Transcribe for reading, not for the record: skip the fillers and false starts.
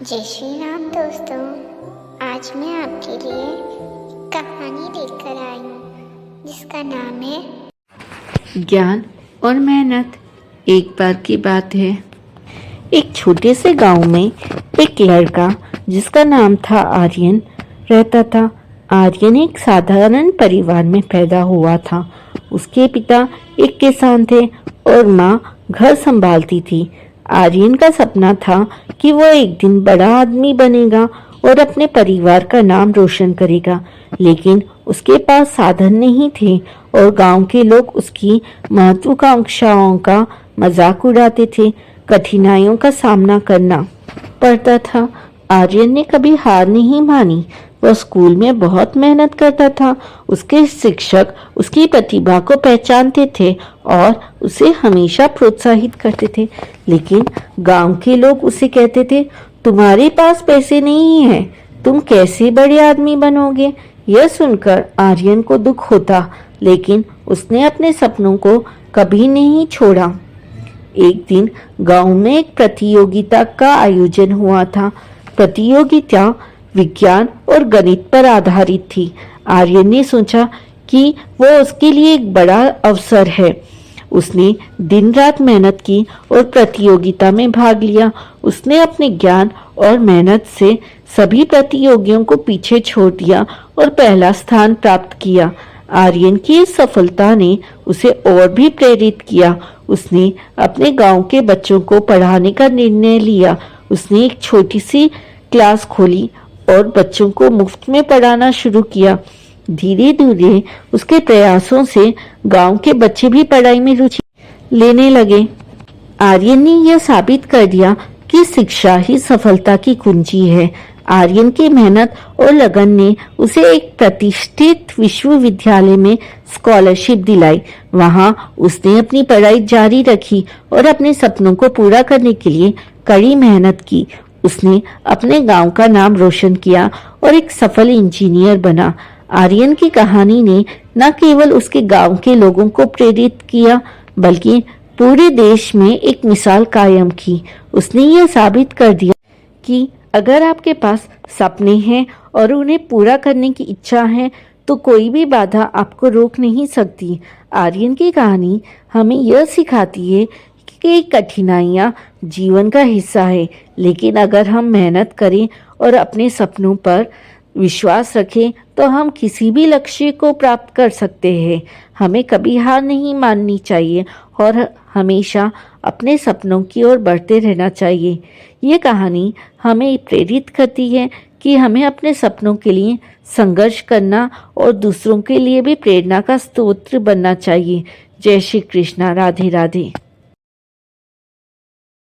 जय श्री राम दोस्तों। आज मैं आपके लिए कहानी लेकर आई हूँ जिसका नाम है ज्ञान और मेहनत। एक बार की बात है, एक छोटे से गांव में एक लड़का जिसका नाम था आर्यन रहता था। आर्यन एक साधारण परिवार में पैदा हुआ था। उसके पिता एक किसान थे और माँ घर संभालती थी। आर्यन का सपना था कि वो एक दिन बड़ा आदमी बनेगा और अपने परिवार का नाम रोशन करेगा, लेकिन उसके पास साधन नहीं थे और गांव के लोग उसकी महत्वाकांक्षाओं का मजाक उड़ाते थे। कठिनाइयों का सामना करना पड़ता था। आर्यन ने कभी हार नहीं मानी। वह स्कूल में बहुत मेहनत करता था। उसके शिक्षक उसकी प्रतिभा को पहचानते थे और उसे हमेशा प्रोत्साहित करते थे, लेकिन गांव के लोग उसे कहते थे, तुम्हारे पास पैसे नहीं हैं, तुम कैसे बड़े आदमी बनोगे। यह सुनकर आर्यन को दुख होता, लेकिन उसने अपने सपनों को कभी नहीं छोड़ा। एक दिन गांव में एक प्रतियोगिता का आयोजन हुआ था। प्रतियोगिता विज्ञान और गणित पर आधारित थी। आर्यन ने सोचा कि वो उसके लिए एक बड़ा अवसर है। उसने दिन रात मेहनत की और प्रतियोगिता में भाग लिया। उसने अपने ज्ञान और मेहनत से सभी प्रतियोगियों को पीछे छोड़ दिया और पहला स्थान प्राप्त किया। आर्यन की इस सफलता ने उसे और भी प्रेरित किया। उसने अपने गांव के बच्चों को पढ़ाने का निर्णय लिया। उसने एक छोटी सी क्लास खोली और बच्चों को मुफ्त में पढ़ाना शुरू किया। धीरे धीरे उसके प्रयासों से गांव के बच्चे भी पढ़ाई में रुचि लेने लगे। आर्यन ने यह साबित कर दिया कि शिक्षा ही सफलता की कुंजी है। आर्यन की मेहनत और लगन ने उसे एक प्रतिष्ठित विश्वविद्यालय में स्कॉलरशिप दिलाई। वहां उसने अपनी पढ़ाई जारी रखी और अपने सपनों को पूरा करने के लिए कड़ी मेहनत की। उसने अपने गांव का नाम रोशन किया और एक सफल इंजीनियर बना। आर्यन की कहानी ने न केवल उसके गांव के लोगों को प्रेरित किया, बल्कि पूरे देश में एक मिसाल कायम की। उसने यह साबित कर दिया कि अगर आपके पास सपने हैं और उन्हें पूरा करने की इच्छा है, तो कोई भी बाधा आपको रोक नहीं सकती। आर्यन की कहानी हमें यह सिखाती है कि कठिनाइयाँ जीवन का हिस्सा है, लेकिन अगर हम मेहनत करें और अपने सपनों पर विश्वास रखें तो हम किसी भी लक्ष्य को प्राप्त कर सकते हैं। हमें कभी हार नहीं माननी चाहिए और हमेशा अपने सपनों की ओर बढ़ते रहना चाहिए। ये कहानी हमें प्रेरित करती है कि हमें अपने सपनों के लिए संघर्ष करना और दूसरों के लिए भी प्रेरणा का स्रोत बनना चाहिए। जय श्री कृष्णा। राधे राधे।